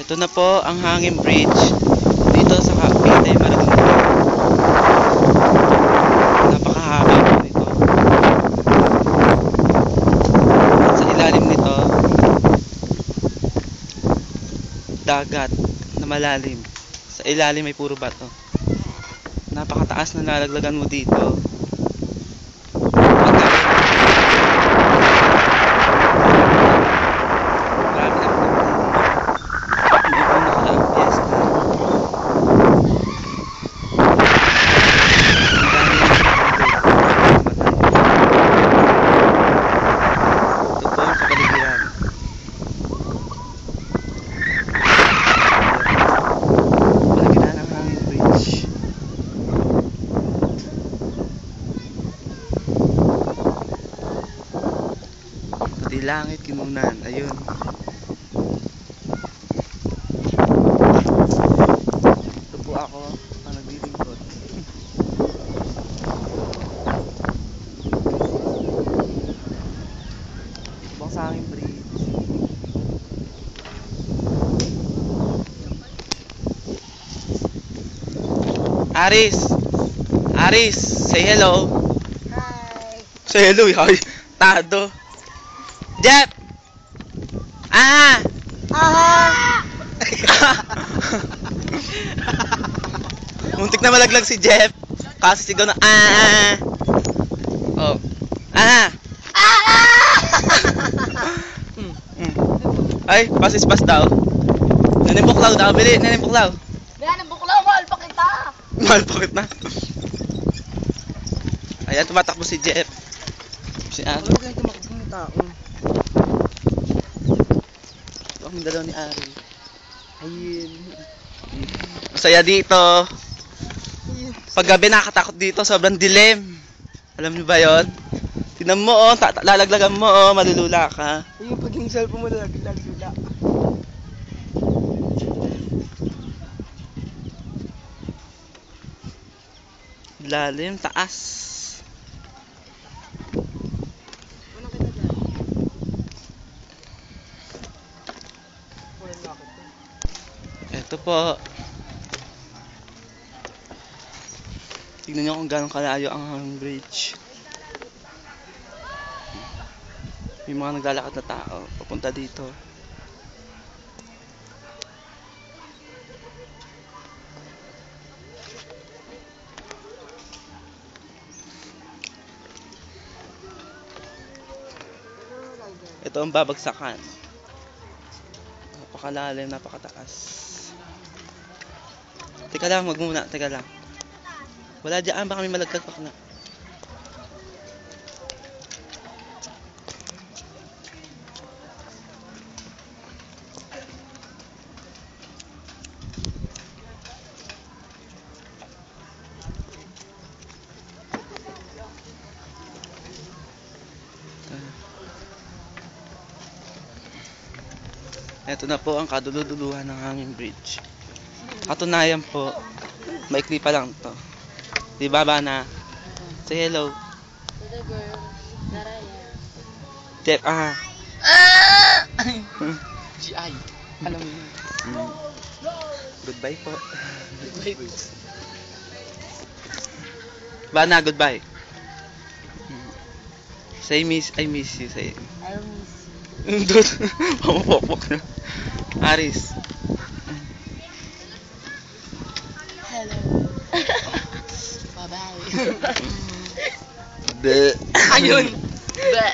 Ito na po ang hanging bridge dito sa Cavite, Maragondon. Napakahaba po nito. At sa ilalim nito, dagat na malalim. Sa ilalim ay puro bato. Napakataas na lalaglagan mo dito. Pati langit kinunan, ayun. Ito po ako ang naglilingkod. Ito bang sa aking bridge. Aris! Aris! Say hello! Hi! Say hello, hi! Tado! Jeff! Ah! Ah! Muntik na malaglag si Jeff. Kasi sigaw na ah! Oh. Ah! Ay, pasis-pas daw. Nanimbuklaw daw, bili, nanimbuklaw. Yan ang buklaw, mahal pa kita! Mahal pakit na. Ayan, tumatakbo si Jeff. Si Ari. Ano ganito makikita ng tao? Ito ang dalaw ni Ari. Ayun. Masaya dito. Pag gabi nakakatakot dito, sobrang dilim. Alam niyo ba yon? Tingnan mo oh, lalaglagan mo oh, malulula ka. Yung pag yung cellphone mo lagla. Lalim, taas. Ano kita dyan? Walang lakad to. Ito po. Tignan nyo kung gano'ng kalayo ang bridge. May mga naglalakad na tao papunta dito. Ito ang babagsakan. Napakalalim, napakataas. Teka lang, wag muna, teka lang. Wala dyan, baka may malaglag pa na. Ito na po ang kaduluduluhan ng hanging bridge. Katunayan po, maikli pa lang to. Di ba, Bana? Say hello. Hello girl. Naraya. Jeff, ah. GI. Alam mo yun. Goodbye po. Bana, goodbye. Say I miss you. Say. I miss you. Dude, pamapokpok na. Aris. Hello. Bye-bye. Be. Ayun. Be.